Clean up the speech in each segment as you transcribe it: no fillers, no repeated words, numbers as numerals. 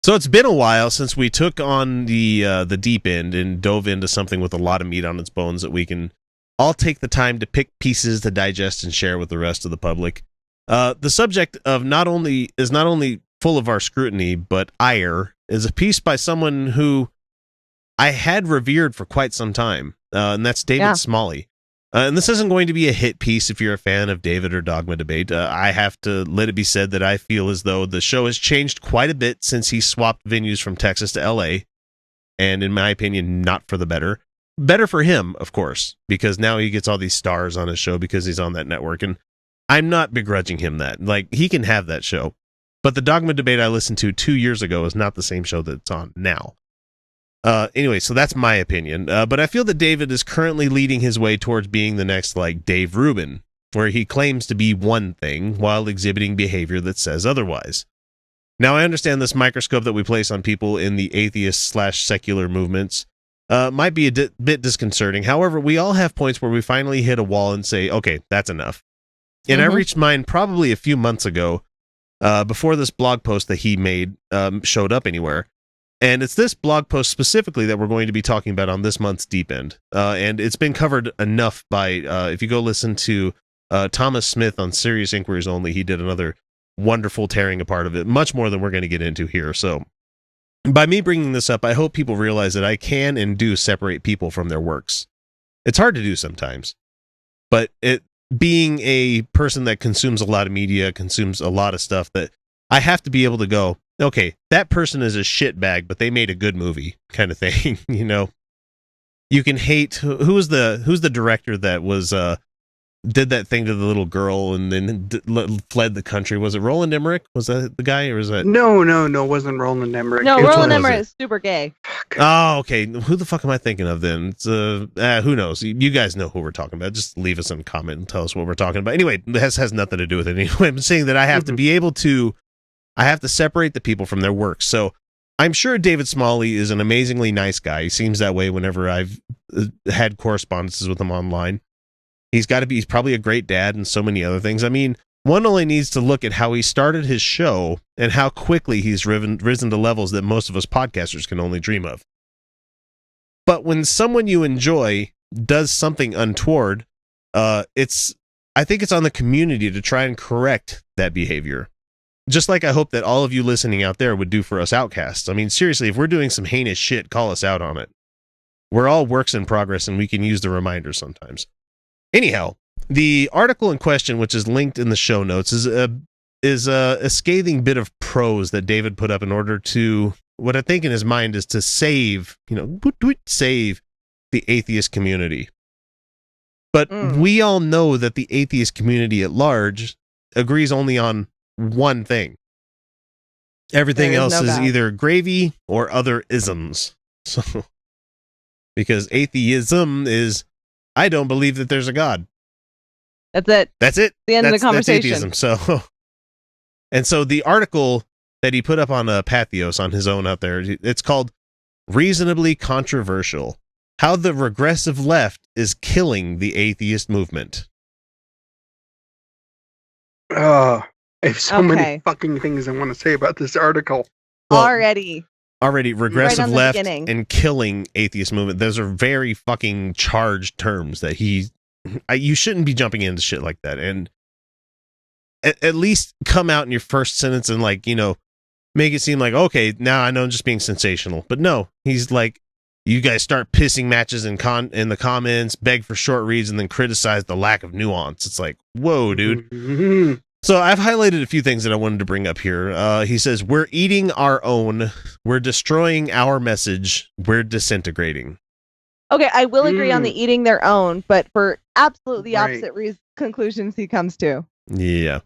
So it's been a while since we took on the deep end and dove into something with a lot of meat on its bones that we can all take the time to pick pieces to digest and share with the rest of the public. The subject of not only full of our scrutiny, but ire, is a piece by someone who I had revered for quite some time, and that's David Smalley. And this isn't going to be a hit piece if you're a fan of David or Dogma Debate. I have to let it be said that I feel as though the show has changed quite a bit since he swapped venues from Texas to LA. And in my opinion, not for the better. Better for him, of course, because now he gets all these stars on his show because he's on that network. And I'm not begrudging him that. Like, he can have that show. But the Dogma Debate I listened to 2 years ago is not the same show that it's on now. Anyway, so that's my opinion. But I feel that David is currently leading his way towards being the next, like, Dave Rubin, where he claims to be one thing while exhibiting behavior that says otherwise. Now, I understand this microscope that we place on people in the atheist/secular movements might be a bit disconcerting. However, we all have points where we finally hit a wall and say, okay, that's enough. And I reached mine probably a few months ago, before this blog post that he made showed up anywhere. And it's this blog post specifically that we're going to be talking about on this month's Deep End. And it's been covered enough by, if you go listen to Thomas Smith on Serious Inquiries Only, he did another wonderful tearing apart of it, much more than we're going to get into here. So by me bringing this up, I hope people realize that I can and do separate people from their works. It's hard to do sometimes, but being a person that consumes a lot of media, consumes a lot of stuff, that I have to be able to go, okay, that person is a shitbag, but they made a good movie, kind of thing. You know, you can hate who's the director that was did that thing to the little girl and then fled the country. Was it Roland Emmerich? Was that the guy, or was that no? It wasn't Roland Emmerich. No, Roland Emmerich is super gay. Oh, okay. Who the fuck am I thinking of then? It's who knows? You guys know who we're talking about. Just leave us a comment and tell us what we're talking about. Anyway, it has nothing to do with it. Anyway, I'm saying that I have to be able to. I have to separate the people from their work. So I'm sure David Smalley is an amazingly nice guy. He seems that way whenever I've had correspondences with him online. He's probably a great dad and so many other things. I mean, one only needs to look at how he started his show and how quickly he's risen to levels that most of us podcasters can only dream of. But when someone you enjoy does something untoward, I think it's on the community to try and correct that behavior. Just like I hope that all of you listening out there would do for us Outcasts. I mean, seriously, if we're doing some heinous shit, call us out on it. We're all works in progress, and we can use the reminders sometimes. Anyhow, the article in question, which is linked in the show notes, is a scathing bit of prose that David put up in order to, what I think in his mind is to save the atheist community. But we all know that the atheist community at large agrees only on one thing. Everything else is either gravy or other isms. So, because atheism is, I don't believe that there's a God. That's it. That's it. The end of the conversation. That's atheism. So, and so the article that he put up on Patheos on his own out there, it's called "Reasonably Controversial: How the Regressive Left is Killing the Atheist Movement." I have so many fucking things I want to say about this article. Well, Already, regressive left and killing atheist movement. Those are very fucking charged terms that you shouldn't be jumping into shit like that. And at least come out in your first sentence and make it seem like, okay, now I know I'm just being sensational. But no, he's like, you guys start pissing matches in the comments, beg for short reads, and then criticize the lack of nuance. It's like, whoa, dude. So I've highlighted a few things that I wanted to bring up here. He says, we're eating our own. We're destroying our message. We're disintegrating. Okay, I will agree on the eating their own, but for absolutely opposite conclusions he comes to. Yeah.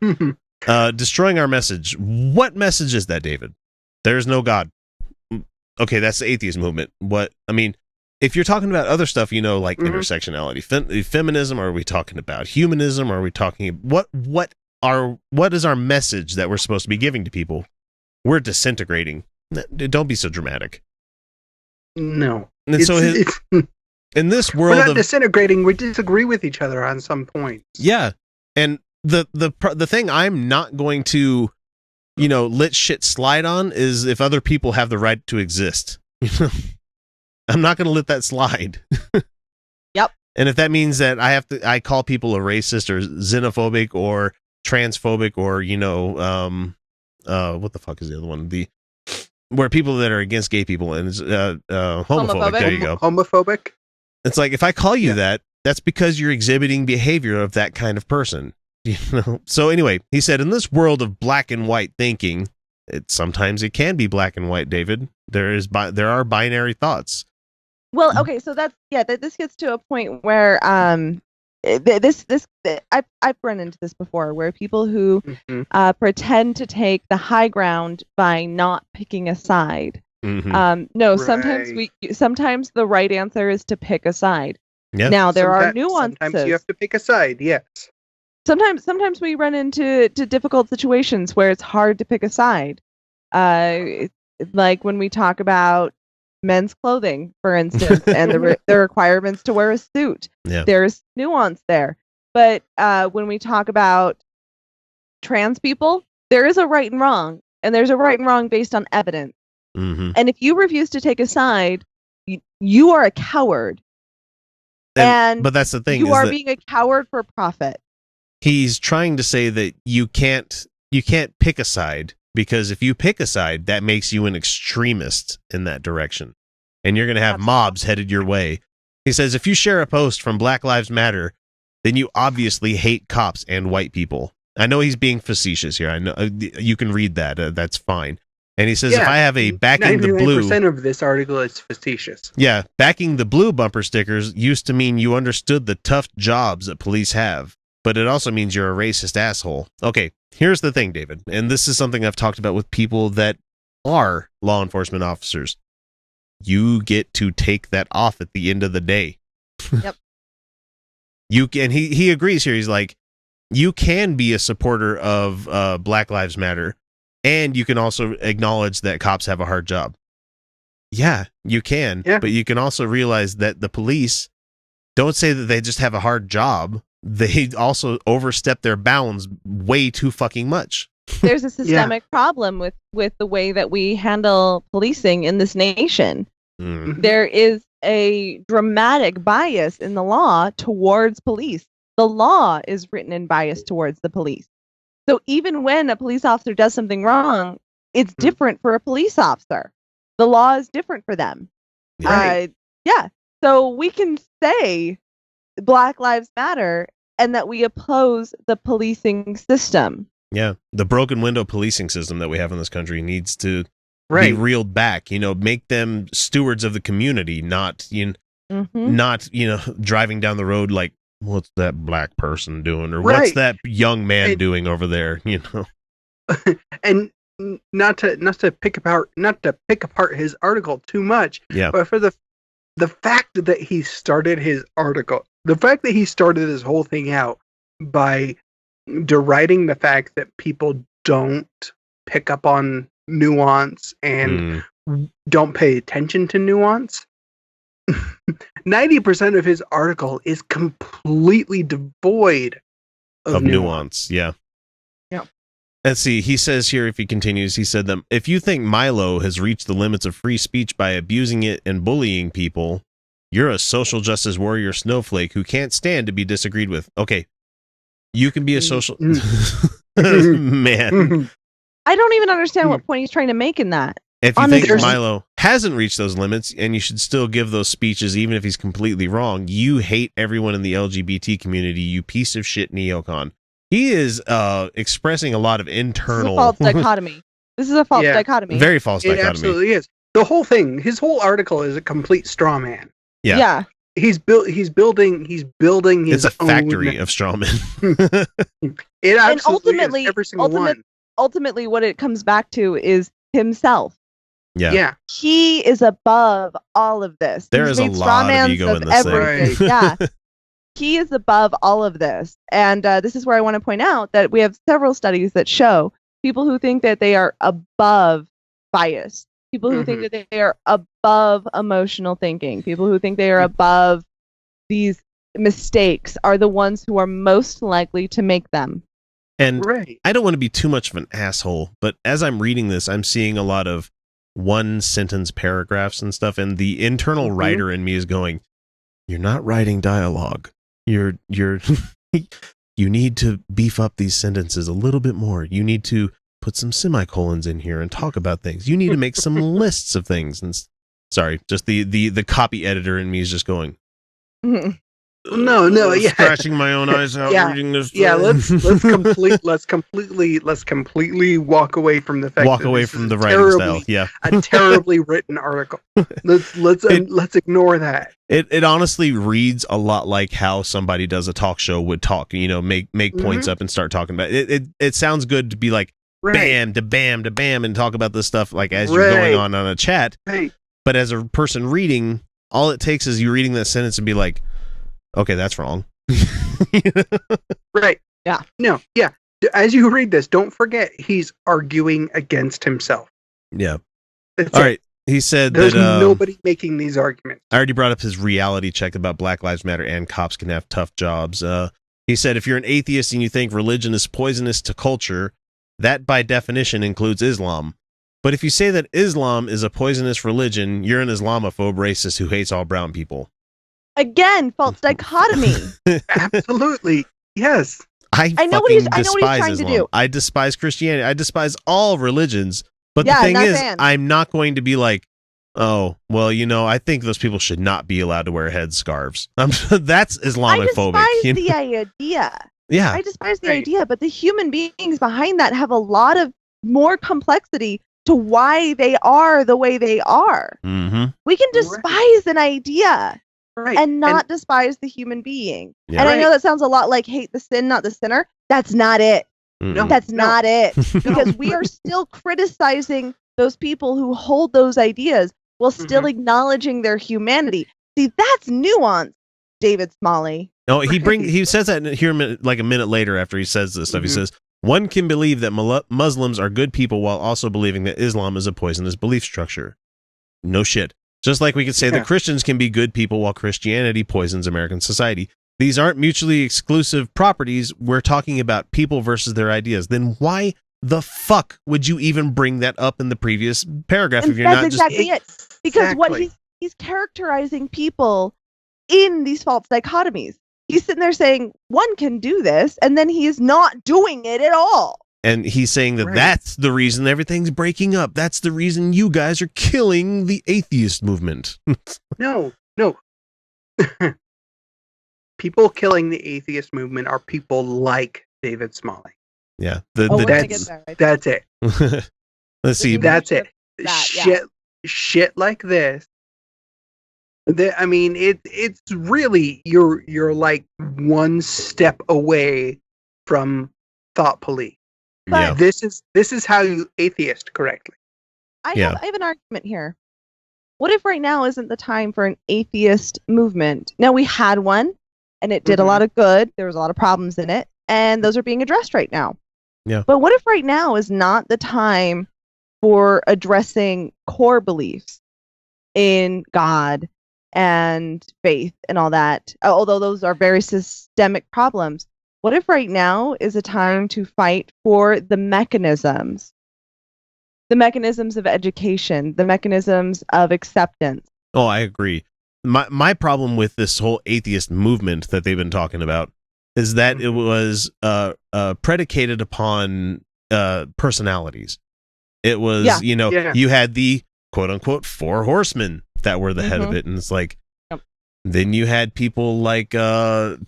Destroying our message. What message is that, David? There's no God. Okay, that's the atheist movement. If you're talking about other stuff, like intersectionality, feminism, are we talking about humanism? Are we talking what is our message that we're supposed to be giving to people? We're disintegrating. Don't be so dramatic. No. And in this world, we're not disintegrating. We disagree with each other on some points. Yeah, and the thing I'm not going to let shit slide on is if other people have the right to exist. I'm not going to let that slide. Yep. And if that means that I call people a racist or xenophobic or transphobic or, what the fuck is the other one? Where people that are against gay people and it's homophobic. There you go. Homophobic. It's like, if I call you that, that's because you're exhibiting behavior of that kind of person. So anyway, he said, in this world of black and white thinking, sometimes it can be black and white, David. There are binary thoughts. Well, okay, so this gets to a point where I've run into this before, where people who pretend to take the high ground by not picking a side. No, Right. sometimes the right answer is to pick a side. Yeah. Now there are nuances. Sometimes you have to pick a side. Yes. Sometimes we run into difficult situations where it's hard to pick a side. Like when we talk about men's clothing, for instance, and the requirements to wear a suit. Yeah. There's nuance there. But when we talk about trans people, there is a right and wrong, and there's a right and wrong based on evidence. And if you refuse to take a side, you are a coward. But that's the thing. You are being a coward for profit. He's trying to say that you can't pick a side, because if you pick a side, that makes you an extremist in that direction, and you're going to have mobs headed your way. He says, if you share a post from Black Lives Matter, then you obviously hate cops and white people. I know he's being facetious here. I know you can read that. That's fine. And he says, if I have a backing the blue... 99% of this article is facetious. Yeah, backing the blue bumper stickers used to mean you understood the tough jobs that police have, but it also means you're a racist asshole. Okay, here's the thing, David, and this is something I've talked about with people that are law enforcement officers. You get to take that off at the end of the day. Yep. He agrees here. He's like, you can be a supporter of Black Lives Matter, and you can also acknowledge that cops have a hard job. Yeah, you can. Yeah. But you can also realize that the police don't say that they just have a hard job. They also overstep their bounds way too fucking much. There's a systemic problem with the way that we handle policing in this nation. There is a dramatic bias in the law towards police. The law is written in bias towards the police. So even when a police officer does something wrong, it's different for a police officer. The law is different for them. Right. So we can say Black Lives Matter and that we oppose the policing system. Yeah, the broken window policing system that we have in this country needs to be reeled back. Make them stewards of the community, not driving down the road like, what's that black person doing, or what's that young man doing over there? And not to pick apart his article too much. Yeah, but for the fact that he started his article, the fact that he started this whole thing out by deriding the fact that people don't pick up on nuance and don't pay attention to nuance. 90% of his article is completely devoid of nuance. Yeah. Let's see. He says here, if he continues, he said that if you think Milo has reached the limits of free speech by abusing it and bullying people, you're a social justice warrior snowflake who can't stand to be disagreed with. Okay. You can be a social... Man. I don't even understand what point he's trying to make in that. If you think Milo hasn't reached those limits, and you should still give those speeches even if he's completely wrong, you hate everyone in the LGBT community, you piece of shit neocon. He is expressing a lot of internal... This is a false dichotomy. This is a false dichotomy. Very false dichotomy. It absolutely is. The whole thing, his whole article is a complete straw man. Yeah. He's building his It's a factory of straw men. It absolutely is, every single one. Ultimately, what it comes back to is himself. Yeah. He is above all of this. There is a lot of ego in this thing. Yeah. He is above all of this. And this is where I want to point out that we have several studies that show people who think that they are above bias, people who think that they are above emotional thinking, people who think they are above these mistakes are the ones who are most likely to make them. And Right. I don't want to be too much of an asshole, but as I'm reading this, I'm seeing a lot of one sentence paragraphs and stuff, and the internal writer in me is going, "You're not writing dialogue. You're you need to beef up these sentences a little bit more. You need to put some semicolons in here and talk about things. You need to make some lists of things." And sorry, just the copy editor in me is just going, No, yeah. scratching my own eyes out reading this. Yeah, let's completely walk away from the fact Walk that away this from is the writing style. Yeah, a terribly written article. Let's ignore that. It honestly reads a lot like how somebody does a talk show would talk. You know, make points up and start talking about it. It sounds good to be like bam to bam to bam and talk about this stuff like as you're going on a chat. Right. But as a person reading, all it takes is you reading that sentence and be like, okay, that's wrong. Right. Yeah. No, yeah. As you read this, don't forget he's arguing against himself. Yeah. That's all it. right. He said There's that nobody making these arguments. I already brought up his reality check about Black Lives Matter and cops can have tough jobs. He said if you're an atheist and you think religion is poisonous to culture, that by definition includes Islam. But if you say that Islam is a poisonous religion, you're an Islamophobe racist who hates all brown people. Again, false dichotomy. Absolutely. Yes. I know what he's despise trying Islam. to do. I despise Christianity. I despise all religions. But Yeah, the thing not is, fan. I'm not going to be like, oh, well, you know, I think those people should not be allowed to wear headscarves. That's Islamophobic. I despise you know? the idea. Yeah. I despise the Right. idea, but the human beings behind that have a lot of more complexity to why they are the way they are. Mm-hmm. We can despise an idea Right. and not despise the human being. Yeah. And I know Right. that sounds a lot like hate the sin, not the sinner. That's not it. Mm-mm. That's No. not it. Because we are still criticizing those people who hold those ideas while still acknowledging their humanity. See, that's nuance, David Smalley. No, he says that here like a minute later after he says this stuff. He says, one can believe that Muslims are good people while also believing that Islam is a poisonous belief structure. No shit. Just like we could say that Christians can be good people while Christianity poisons American society. These aren't mutually exclusive properties. We're talking about people versus their ideas. Then why the fuck would you even bring that up in the previous paragraph And if you're that's not exactly just... it. Because what Exactly. he's characterizing people in these false dichotomies. He's sitting there saying one can do this, and then he's not doing it at all. And he's saying that that's the reason everything's breaking up. That's the reason you guys are killing the atheist movement. No. People killing the atheist movement are people like David Smalley. Yeah. We're gonna get there, I think. That's it. Let's see. That's it. That, yeah. Shit like this. I mean, it's really you're like one step away from thought police. Yeah. This is how you atheist correctly. I have an argument here. What if right now isn't the time for an atheist movement? Now, we had one, and it did a lot of good. There was a lot of problems in it, and those are being addressed right now. Yeah. But what if right now is not the time for addressing core beliefs in God and faith and all that, although those are very systemic problems? What if right now is a time to fight for the mechanisms of education, the mechanisms of acceptance? Oh, I agree. My problem with this whole atheist movement that they've been talking about is that it was predicated upon personalities. It was, you had the quote unquote 4 horsemen that were the head of it, and it's like, then you had people like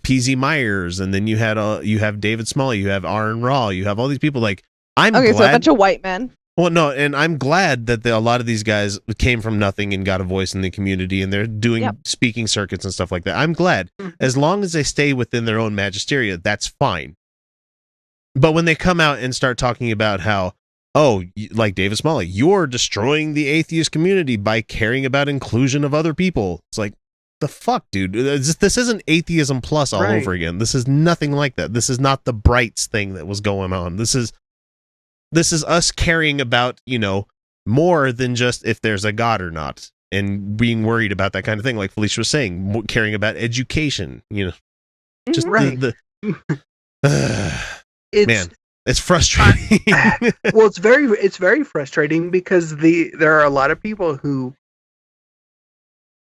P.Z. Myers, and then you have David Smalley, you have Aaron Raw, you have all these people. Like, so a bunch of white men. Well, no, and I'm glad that a lot of these guys came from nothing and got a voice in the community, and they're doing speaking circuits and stuff like that. I'm glad. As long as they stay within their own magisteria, that's fine. But when they come out and start talking about how, like David Smalley, you're destroying the atheist community by caring about inclusion of other people. It's like, the fuck, dude? This isn't atheism plus all over again. This is nothing like that. This is not the Brights thing that was going on. This is us caring about, more than just if there's a God or not, and being worried about that kind of thing. Like Felicia was saying, caring about education, just man. It's frustrating. Well, it's very frustrating because there are a lot of people who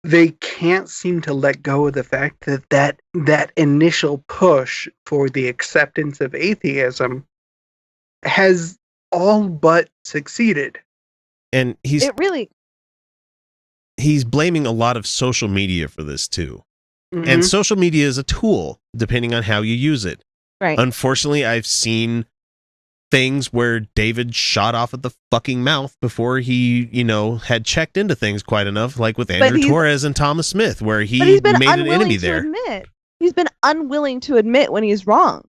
they can't seem to let go of the fact that initial push for the acceptance of atheism has all but succeeded. And he's It blaming a lot of social media for this too. Mhm. And social media is a tool depending on how you use it. right. Unfortunately, I've seen things where David shot off at the fucking mouth before he, had checked into things quite enough, like with Andrew Torres and Thomas Smith, where he But he's been made an unwilling enemy to there. admit. He's been unwilling to admit when he's wrong,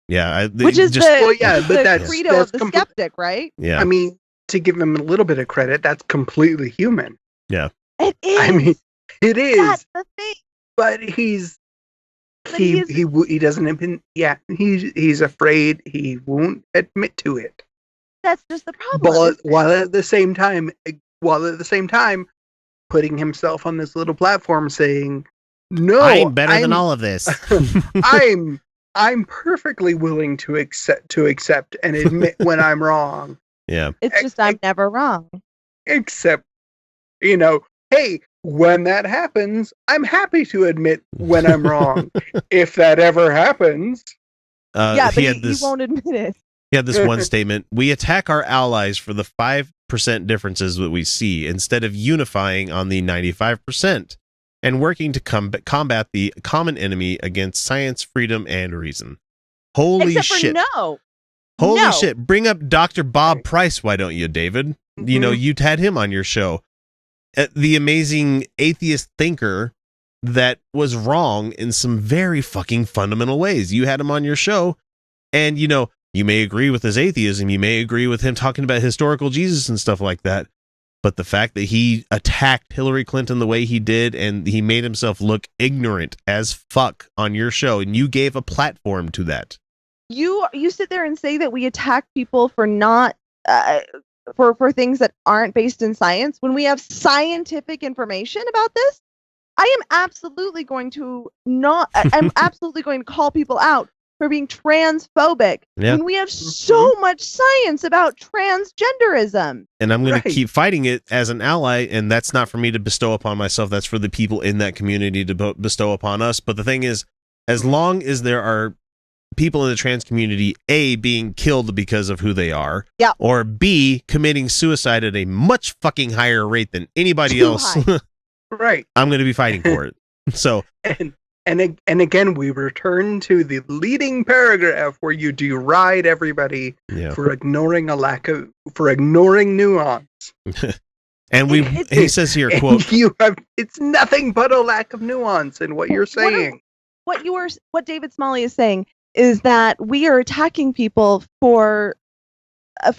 Yeah, which is Well, yeah, the but that's credo of the complete- skeptic, right? yeah. I mean, to give him a little bit of credit, that's completely human. It is. I mean, it is, That's the thing. but he he's- doesn't admit. Yeah, he's afraid he won't admit to it. That's just the problem. But isn't it? while at the same time putting himself on this little platform saying, "No, I'm better than all of this." I'm perfectly willing to accept and admit when I'm wrong. Yeah. It's just I'm never wrong. Except, hey, when that happens, I'm happy to admit when I'm wrong. If that ever happens, Yeah, but had he won't admit it. He had this one statement: "We attack our allies for the 5% differences that we see, instead of unifying on the 95% and working to combat the common enemy against science, freedom, and reason." Holy Except shit! for no. Holy No. shit! Bring up Dr. Bob Price, why don't you, David? Mhm. You'd had him on your show. The amazing atheist thinker that was wrong in some very fucking fundamental ways. You had him on your show, and you may agree with his atheism, you may agree with him talking about historical Jesus and stuff like that, but the fact that he attacked Hillary Clinton the way he did, and he made himself look ignorant as fuck on your show, and you gave a platform to that. You sit there and say that we attack people for not for things that aren't based in science when we have scientific information about this. I am absolutely going to I'm absolutely going to call people out for being transphobic Yeah. when we have so much science about transgenderism. And I'm going Right. to keep fighting it as an ally, and that's not for me to bestow upon myself. That's for the people in that community to bestow upon us. But the thing is, as long as there are people in the trans community, A, being killed because of who they are, Yeah. or B, committing suicide at a much fucking higher rate than anybody Too else, high. right. I'm going to be fighting for it. So, And again, we return to the leading paragraph where you deride everybody yeah. for ignoring nuance. And he says here, quote, And it's nothing but a lack of nuance in what you're saying. What David Smalley is saying is that we are attacking people for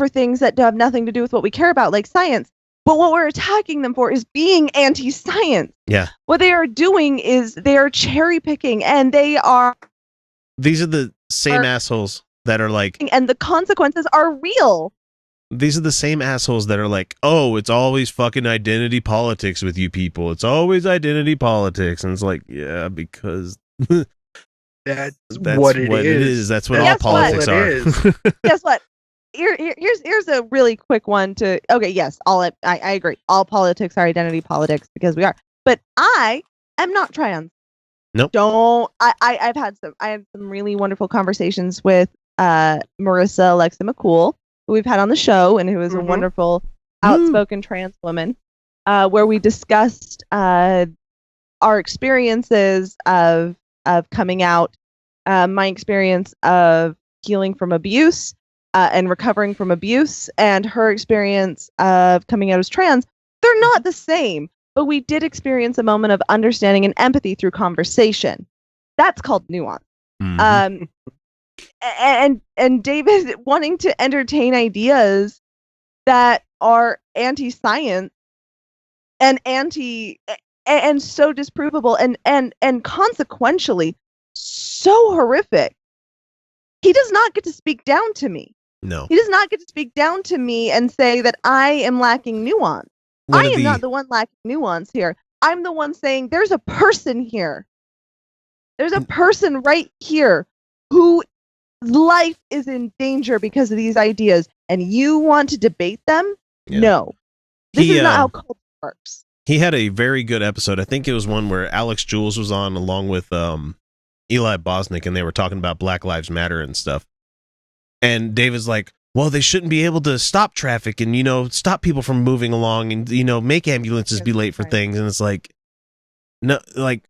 things that have nothing to do with what we care about, like science. But what we're attacking them for is being anti-science. Yeah. What they are doing is they are cherry picking, and these are the same assholes that are like, and the consequences are real. these are the same assholes that are like, oh, it's always fucking identity politics with you people. It's always identity politics. And it's like, yeah, because That's that's what it is. That's what That's all politics what are. it is. Guess what? Here's a really quick one to. Okay, yes, I agree. All politics are identity politics because we are. But I am not trans. Nope. I had some really wonderful conversations with Marissa Alexa McCool, who we've had on the show, and who is a Mhm. wonderful outspoken trans woman, where we discussed our experiences of coming out, my experience of healing from abuse and recovering from abuse, and her experience of coming out as trans. They're not the same, but we did experience a moment of understanding and empathy through conversation. That's called nuance. Mhm. And David wanting to entertain ideas that are anti-science and and so disprovable and consequentially so horrific. He does not get to speak down to me. No. He does not get to speak down to me and say that I am lacking nuance. I am not the one lacking nuance here. I'm the one saying there's a person here. There's a person right here who life is in danger because of these ideas, and you want to debate them? Yeah. No. This is not how culture works. He had a very good episode. I think it was one where Alex Jules was on along with Eli Bosnick, and they were talking about Black Lives Matter and stuff. And David's like, well, they shouldn't be able to stop traffic and, you know, stop people from moving along and, you know, make ambulances be late for things. And it's like, no, like,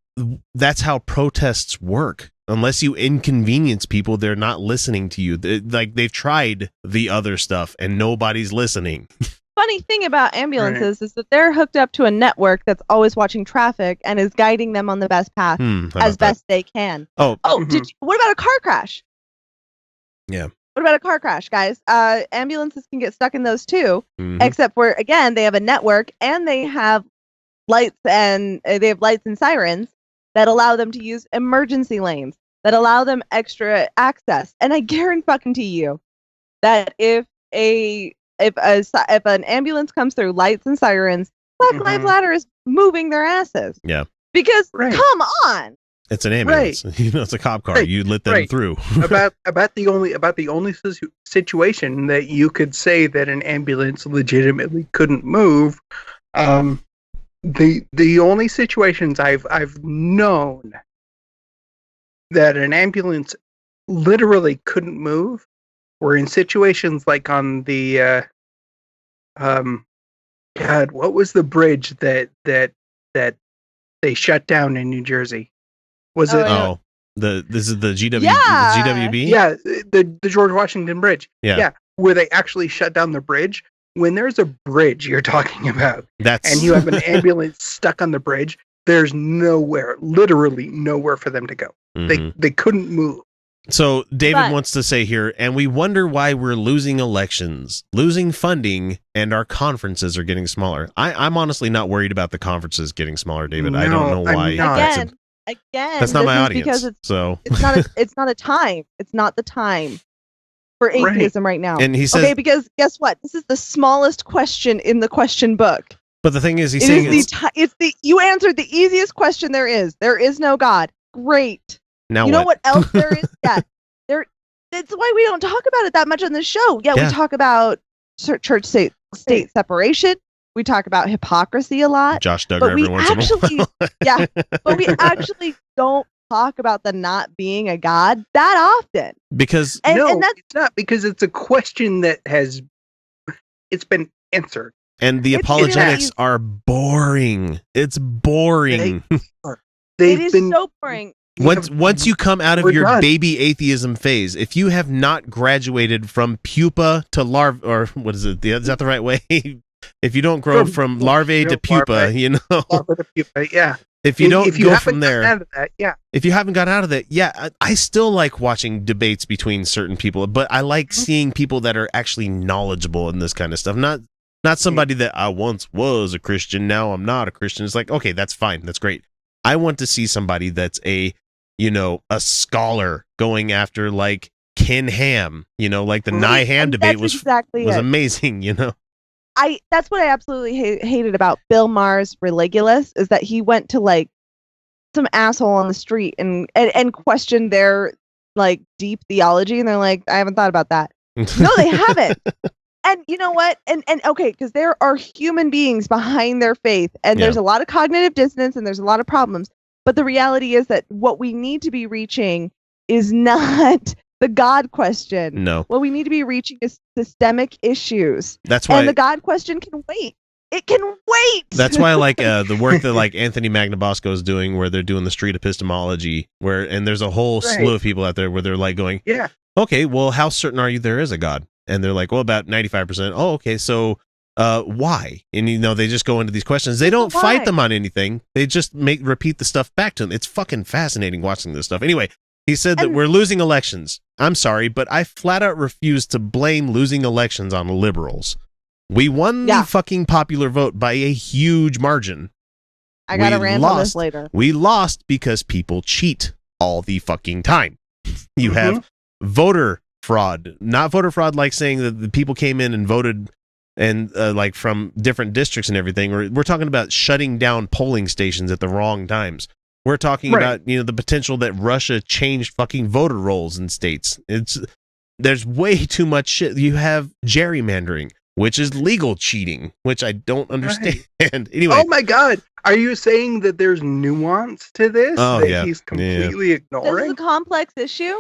that's how protests work. Unless you inconvenience people, they're not listening to you. Like, they've tried the other stuff and nobody's listening. Funny thing about ambulances is that they're hooked up to a network that's always watching traffic and is guiding them on the best path as best they can. Oh, what about a car crash? Yeah. What about a car crash, guys? Ambulances can get stuck in those too, except for, again, they have a network and they have lights and sirens that allow them to use emergency lanes, that allow them extra access. And I guarantee you that if an ambulance comes through lights and sirens, Black Lives Matter is moving their asses. Yeah. Because come on. It's an ambulance. You know, it's a cop car. You let them through. about the only situation that you could say that an ambulance legitimately couldn't move. The only situations I've known that an ambulance literally couldn't move were in situations like on the God, what was the bridge that they shut down in New Jersey? Was it? Oh, this is the GW, Yeah. the GWB? Yeah, the George Washington Bridge. Yeah, where they actually shut down the bridge. When there's a bridge you're talking about, and you have an ambulance stuck on the bridge, there's literally nowhere for them to go. They couldn't move. So David wants to say here, and we wonder why we're losing elections, losing funding, and our conferences are getting smaller. I'm honestly not worried about the conferences getting smaller, David. I don't know why. Again, that's not my audience. Because it's not a time. It's not the time for atheism right now. And he says, okay, because guess what? This is the smallest question in the question book. But the thing is, he's saying you answered the easiest question there is. There is no God. Great. Now you know what else there is? That's why we don't talk about it that much on the show. We talk about church state separation. We talk about hypocrisy a lot. Josh Duggar every once in a while. But we actually don't talk about the not being a God that often. Because it's not, because it's a question that it's been answered. And the apologetics are boring. It's boring. It is so boring. Once you come out of your baby atheism phase, if you have not graduated from pupa to larva, or what is it? Is that the right way? If you don't grow from larvae to pupa, you know. Larva to pupa, yeah. If you don't go from there, out of that, if you haven't got out of that, I still like watching debates between certain people, but I like seeing people that are actually knowledgeable in this kind of stuff. Not somebody that I once was a Christian, now I'm not a Christian. It's like, okay, that's fine, that's great. I want to see somebody that's a scholar going after like Ken Ham, like the Nye Ham debate was amazing, That's what I absolutely hated about Bill Maher's Religulous, is that he went to like some asshole on the street and questioned their like deep theology, and they're like, I haven't thought about that. No, they haven't. And you know what? And okay, because there are human beings behind their faith, and there's a lot of cognitive dissonance, and there's a lot of problems. But the reality is that what we need to be reaching is not the God question. No. What we need to be reaching is systemic issues. That's why. And the God question can wait. It can wait. That's why I like the work that like Anthony Magnabosco is doing, where they're doing the street epistemology, and there's a whole slew of people out there where they're like going, okay, well, how certain are you there is a God? And they're like, well, about 95%. Oh, okay, so why? And they just go into these questions. They don't fight them on anything. They just repeat the stuff back to them. It's fucking fascinating watching this stuff. Anyway, he said that we're losing elections. I'm sorry, but I flat out refuse to blame losing elections on liberals. We won the fucking popular vote by a huge margin. I gotta rant on this later. We lost because people cheat all the fucking time. You have voter fraud, not voter fraud like saying that the people came in and voted and like from different districts and everything. We're talking about shutting down polling stations at the wrong times. We're talking Right. about, the potential that Russia changed fucking voter rolls in states. There's way too much shit. You have gerrymandering, which is legal cheating, which I don't understand. Anyway. Oh my God. Are you saying that there's nuance to this that he's completely ignoring? This is a complex issue.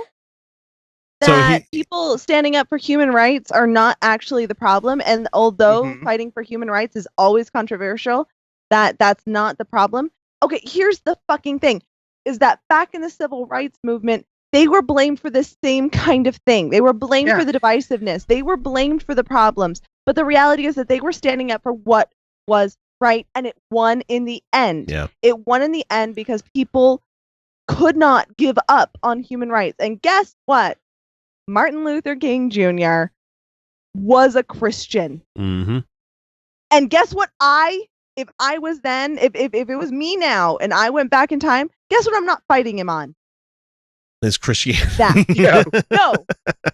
So That people standing up for human rights are not actually the problem. And although fighting for human rights is always controversial, that's not the problem. Okay, here's the fucking thing, is that back in the civil rights movement, they were blamed for the same kind of thing. They were blamed for the divisiveness. They were blamed for the problems. But the reality is that they were standing up for what was right, and it won in the end. Yeah. It won in the end because people could not give up on human rights. And guess what? Martin Luther King Jr. was a Christian. Mm-hmm. And guess what? If I was then, if it was me now and I went back in time, guess what I'm not fighting him on? Is Christianity. That. No,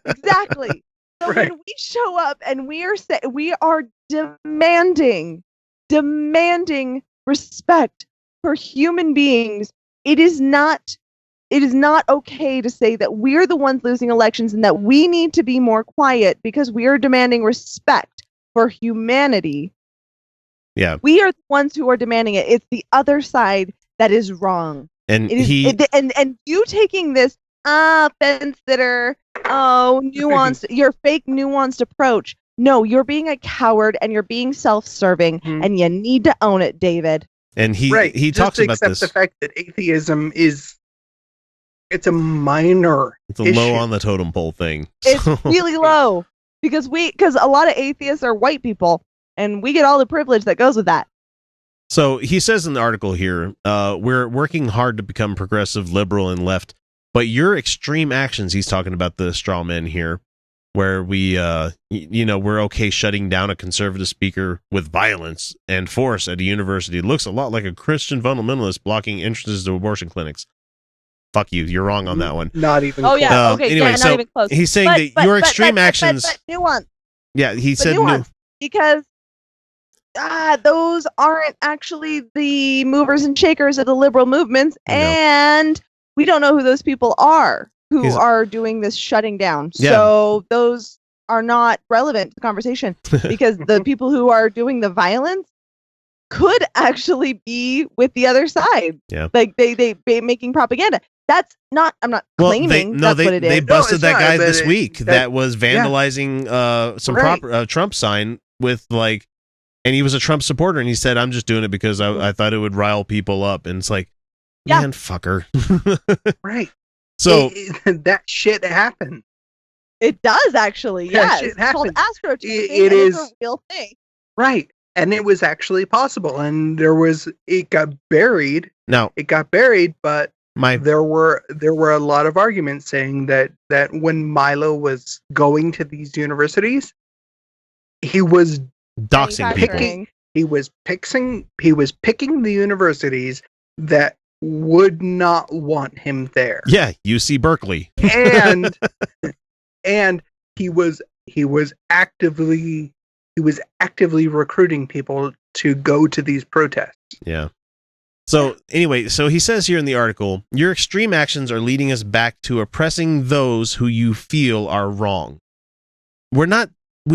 exactly. So when we show up and we are demanding respect for human beings, it is not okay to say that we're the ones losing elections and that we need to be more quiet because we are demanding respect for humanity. Yeah. We are the ones who are demanding it. It's the other side that is wrong. And and you taking this fence sitter, nuanced, your fake nuanced approach. No, you're being a coward and you're being self-serving, and you need to own it, David. And he talks about this. Just accept the fact that atheism it's a minor It's a issue. low on the totem pole thing. It's really low because a lot of atheists are white people, and we get all the privilege that goes with that. So he says in the article here, we're working hard to become progressive, liberal, and left, but your extreme actions, he's talking about the straw men here, where we, we're okay shutting down a conservative speaker with violence and force at a university. It looks a lot like a Christian fundamentalist blocking entrances to abortion clinics. Fuck you. You're wrong on that one. Not even close. close. Yeah. Okay. Anyway, not even close. He's saying that your extreme actions. But nuance. Yeah, he said nuance, because those aren't actually the movers and shakers of the liberal movements, and we don't know who those people are who are doing this shutting down. Yeah. So those are not relevant to the conversation because the people who are doing the violence could actually be with the other side. Yeah. Like they making propaganda. That's not, I'm not claiming that's what it is. They busted that guy this but week that was vandalizing some proper Trump sign with and he was a Trump supporter, and he said, I'm just doing it because I thought it would rile people up. And it's like, man, fucker. Right. So that shit happened. It does actually. Yeah. It's called astroturfing. It is a real thing. Right. And it was actually possible. And it got buried. No. It got buried, but there were a lot of arguments saying that when Milo was going to these universities, he was doxing people. He was picking the universities that would not want him there. Yeah, UC Berkeley. And he was actively recruiting people to go to these protests. Yeah. So anyway, he says here in the article, your extreme actions are leading us back to oppressing those who you feel are wrong. We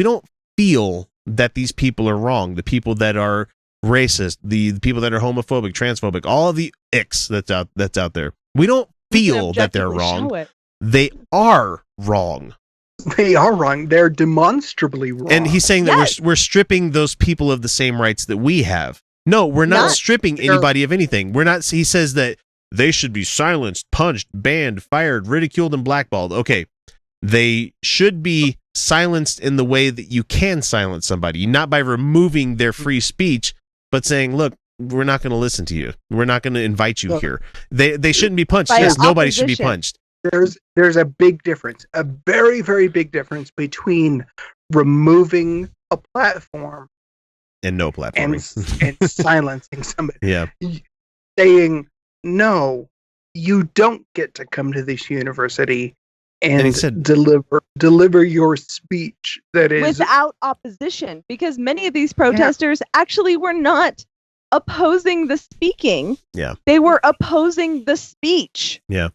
don't feel that these people are wrong. The people that are racist, the people that are homophobic, transphobic, all of the icks that's out there. We don't feel that they're wrong. They are wrong. They are wrong. They're demonstrably wrong. And he's saying that we're stripping those people of the same rights that we have. No, we're not stripping anybody of anything. We're not. He says that they should be silenced, punched, banned, fired, ridiculed, and blackballed. Okay, they should be silenced in the way that you can silence somebody, not by removing their free speech, but saying, look, we're not going to listen to you. We're not going to invite you here. They shouldn't be punched. Yes, nobody should be punched. There's a big difference, a very, very big difference between removing a platform and no platform and silencing somebody. Yeah. Saying, no, you don't get to come to this university and he said, deliver your speech that is without opposition, because many of these protesters actually were not opposing the speaking. Yeah. They were opposing the speech. Yeah.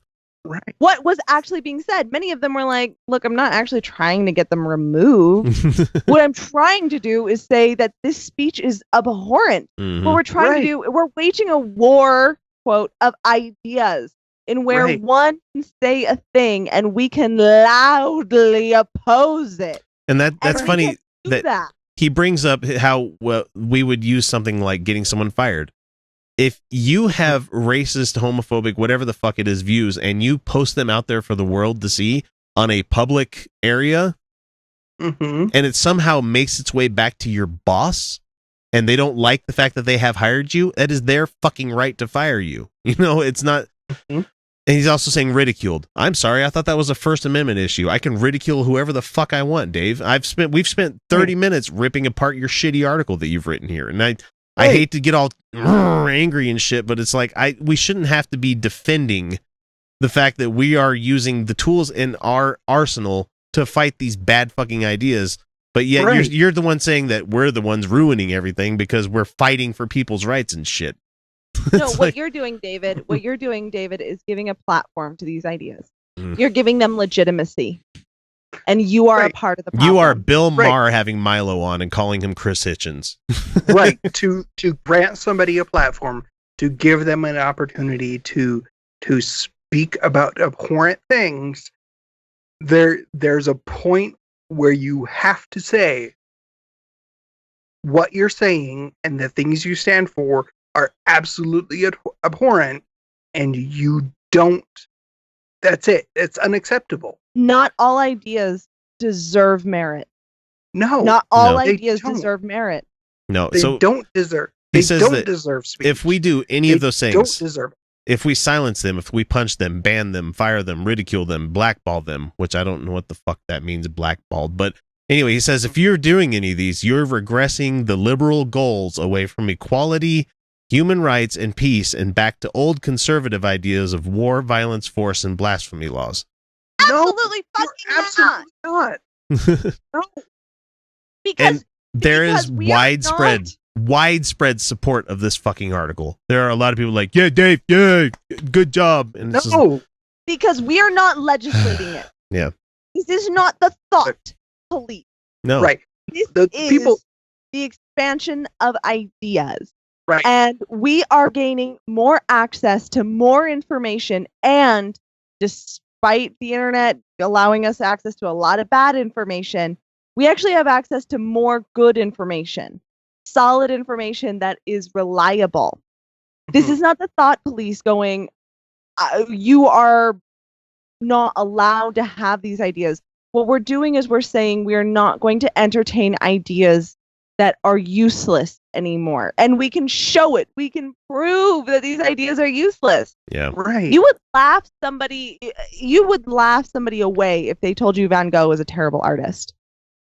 Right. What was actually being said. Many of them were like, look, I'm not actually trying to get them removed. What I'm trying to do is say that this speech is abhorrent. What we're trying to do, we're waging a war, quote, of ideas in where one can say a thing and we can loudly oppose it. And that's funny that he brings up how we would use something like getting someone fired. If you have racist, homophobic, whatever the fuck it is views, and you post them out there for the world to see on a public area, and it somehow makes its way back to your boss, and they don't like the fact that they have hired you, that is their fucking right to fire you. You know, it's not... And he's also saying ridiculed. I'm sorry, I thought that was a First Amendment issue. I can ridicule whoever the fuck I want, Dave. We've spent 30 minutes ripping apart your shitty article that you've written here, and I hate to get all angry and shit, but it's like we shouldn't have to be defending the fact that we are using the tools in our arsenal to fight these bad fucking ideas, but yet you're the one saying that we're the ones ruining everything because we're fighting for people's rights and shit. No, what you're doing, David, is giving a platform to these ideas. You're giving them legitimacy. And you are a part of the problem. You are Bill Maher having Milo on and calling him Chris Hitchens. Right. To grant somebody a platform, to give them an opportunity to speak about abhorrent things, there's a point where you have to say what you're saying and the things you stand for are absolutely abhorrent, and you don't. That's it. It's unacceptable. Not all ideas deserve merit. No. Not all ideas deserve merit. No. They don't deserve. They don't deserve speech. If we do any of those things, don't deserve it. If we silence them, if we punch them, ban them, fire them, ridicule them, blackball them, which I don't know what the fuck that means, blackballed. But anyway, he says, if you're doing any of these, you're regressing the liberal goals away from equality, human rights, and peace, and back to old conservative ideas of war, violence, force, and blasphemy laws. Absolutely fucking not. No. Because there is widespread support of this fucking article. There are a lot of people like, yeah, Dave, yeah, good job. And because we are not legislating it. Yeah. This is not the thought police. No. Right. This is the expansion of ideas. Right. And we are gaining more access to more information, and despite the internet allowing us access to a lot of bad information, we actually have access to more good information, solid information that is reliable. This is not the thought police going, you are not allowed to have these ideas. What we're doing is we're saying we are not going to entertain ideas that are useless anymore. And we can show it. We can prove that these ideas are useless. Yeah. Right. You would laugh somebody away if they told you Van Gogh was a terrible artist.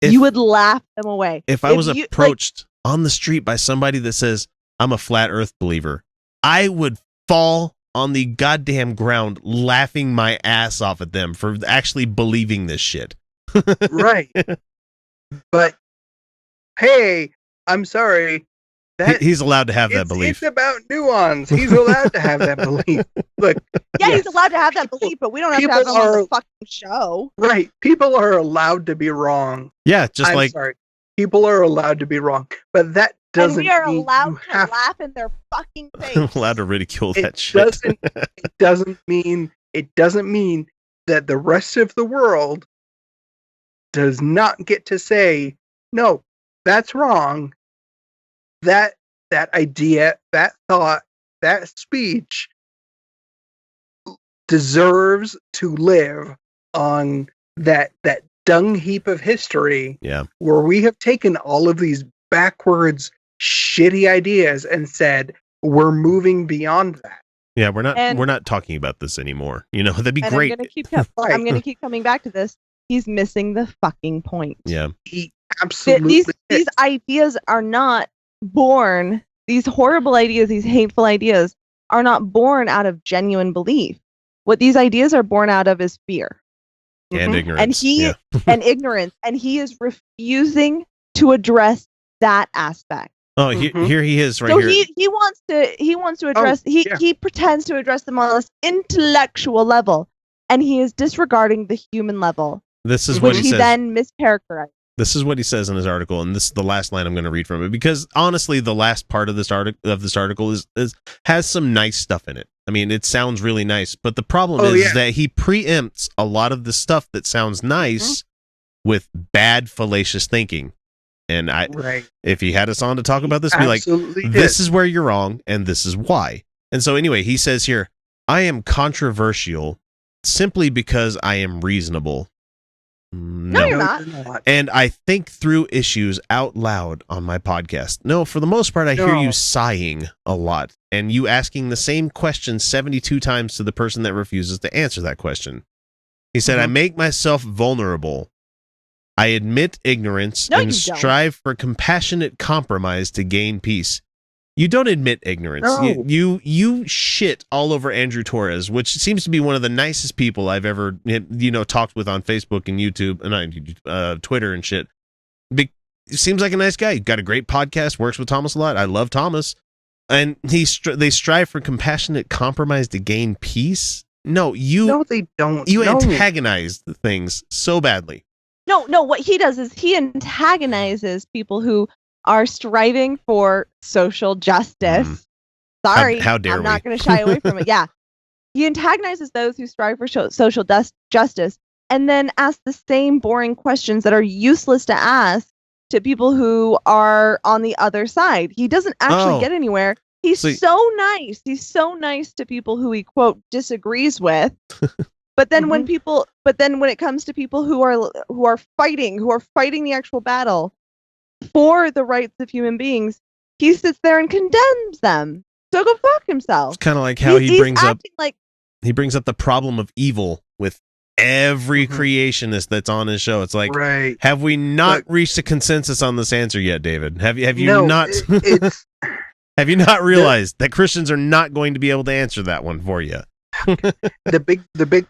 You would laugh them away. If I was approached on the street by somebody that says, I'm a flat earth believer, I would fall on the goddamn ground laughing my ass off at them for actually believing this shit. Right. But hey, I'm sorry. He's allowed to have that belief. It's about nuance. He's allowed to have that belief. Look. Yeah, he's allowed to have that belief, but we don't have to have him on the fucking show. Right. People are allowed to be wrong. Yeah, I'm sorry. People are allowed to be wrong. But that doesn't mean we are allowed to laugh in their fucking face. I'm allowed to ridicule that shit. It doesn't mean that the rest of the world does not get to say, no, that's wrong. That idea, that thought, that speech deserves to live on that dung heap of history. Yeah. Where we have taken all of these backwards, shitty ideas and said we're moving beyond that. Yeah, we're not talking about this anymore. You know, that'd be great. I'm gonna keep coming back to this. He's missing the fucking point. Yeah. He absolutely these ideas are not born, these horrible ideas, these hateful ideas are not born out of genuine belief. What these ideas are born out of is fear. And ignorance. And ignorance. And he is refusing to address that aspect. Oh, here he is right here. He wants to address he pretends to address them on this intellectual level, and he is disregarding the human level. This is what he says. Then mischaracterized. This is what he says in his article, and this is the last line I'm going to read from it, because honestly, the last part of this article has some nice stuff in it. I mean, it sounds really nice, but the problem is that he preempts a lot of the stuff that sounds nice with bad fallacious thinking. And if he had us on to talk about this, be like, this is where you're wrong, and this is why. And so anyway, he says here, I am controversial simply because I am reasonable. No, you're not. And I think through issues out loud on my podcast. No, for the most part, I hear you sighing a lot and you asking the same question 72 times to the person that refuses to answer that question. He said, I make myself vulnerable. I admit ignorance and strive for compassionate compromise to gain peace. You don't admit ignorance. No. You shit all over Andrew Torres, which seems to be one of the nicest people I've ever talked with on Facebook and YouTube and Twitter and shit. Seems like a nice guy. Got a great podcast. Works with Thomas a lot. I love Thomas. And they strive for compassionate compromise to gain peace. No, they don't. You antagonize things so badly. No. What he does is he antagonizes people who are striving for social justice. Sorry, how dare I'm not going to shy away from it. Yeah. He antagonizes those who strive for social justice and then asks the same boring questions that are useless to ask to people who are on the other side. He doesn't actually get anywhere. He's so nice. He's so nice to people who he, quote, disagrees with. But then when it comes to people who are fighting the actual battle for the rights of human beings, he sits there and condemns them. So go fuck himself. It's kind of like how he brings up the problem of evil with every creationist that's on his show. It's like, have we not reached a consensus on this answer yet, David? Have you not have you not realized that Christians are not going to be able to answer that one for you? The big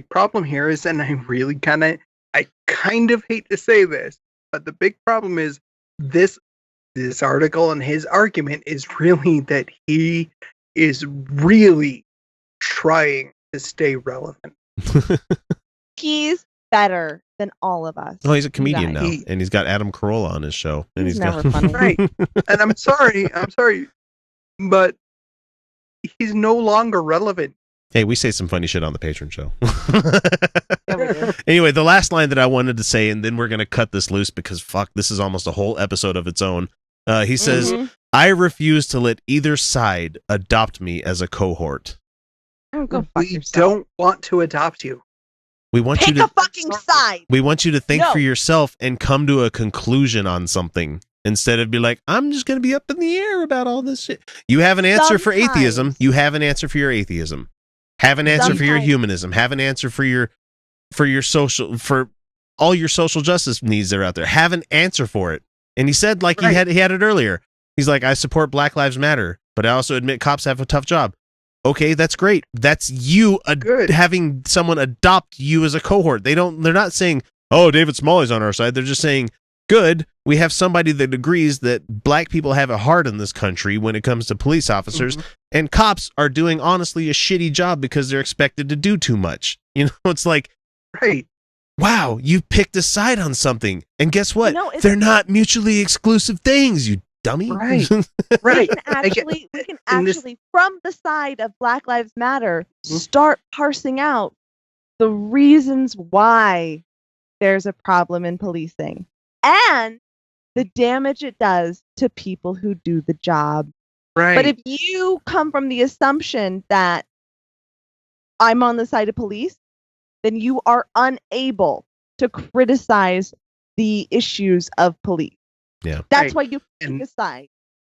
problem here is, and I kind of hate to say this, but the big problem is this article and his argument is really that he is really trying to stay relevant. He's better than all of us. Oh, he's a comedian now, and he's got Adam Carolla on his show, and he's never got funny. Right. And I'm sorry, but he's no longer relevant. Hey, we say some funny shit on the Patron show. Anyway, the last line that I wanted to say, and then we're going to cut this loose because this is almost a whole episode of its own. He says, I refuse to let either side adopt me as a cohort. We don't want to adopt you. We want Pick you to a fucking side. We want you to think for yourself and come to a conclusion on something instead of be like, I'm just going to be up in the air about all this shit. You have an answer for atheism. You have an answer for your atheism. Have an answer for your humanism. Have an answer for your social, for all your social justice needs that are out there. Have an answer for it. And he said, like he had it earlier. He's like, I support Black Lives Matter, but I also admit cops have a tough job. Okay, that's great. That's you having someone adopt you as a cohort. They're not saying, oh, David Smalley's on our side. They're just saying, good. We have somebody that agrees that black people have it hard in this country when it comes to police officers, and cops are doing honestly a shitty job because they're expected to do too much. It's like, wow, you picked a side on something, and guess what? They're not mutually exclusive things, you dummy. Right. We can actually, from the side of Black Lives Matter, start parsing out the reasons why there's a problem in policing and the damage it does to people who do the job. Right. But if you come from the assumption that I'm on the side of police, then you are unable to criticize the issues of police. Yeah. That's why you pick a side.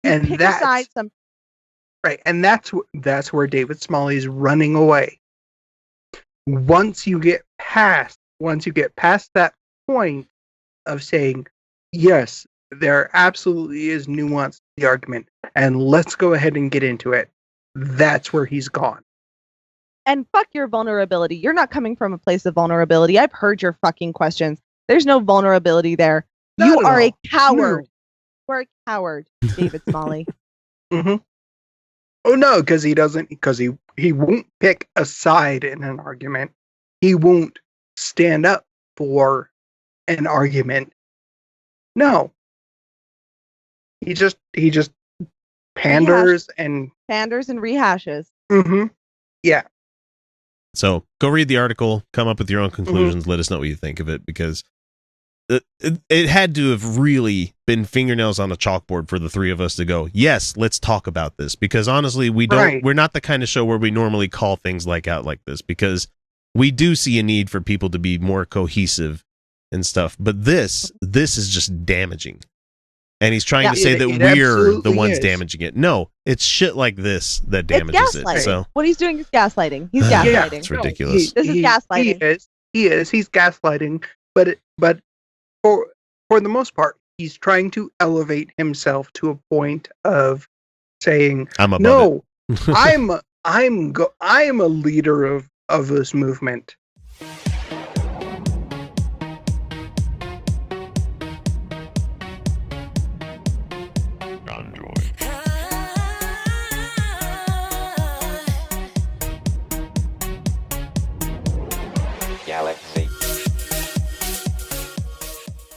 Right. And that's where David Smalley is running away. Once you get past that point of saying, yes, there absolutely is nuance to the argument, and let's go ahead and get into it, that's where he's gone. And fuck your vulnerability. You're not coming from a place of vulnerability. I've heard your fucking questions. There's no vulnerability there. You are a coward. are a coward, David Smalley. Mm-hmm. Oh no, because he won't pick a side in an argument. He won't stand up for an argument. No. He just panders and rehashes. Mm-hmm. Yeah. So go read the article, come up with your own conclusions, let us know what you think of it, because it had to have really been fingernails on a chalkboard for the three of us to go, yes, let's talk about this. Because honestly, we're not the kind of show where we normally call things out like this, because we do see a need for people to be more cohesive and stuff. But this is just damaging. And he's trying to say that we're the ones damaging it. No, it's shit like this that damages it. So what he's doing is gaslighting. He's gaslighting. Yeah, it's ridiculous. This is gaslighting. He is. He's gaslighting. But for the most part, he's trying to elevate himself to a point of saying, I'm above it. I'm a leader of this movement.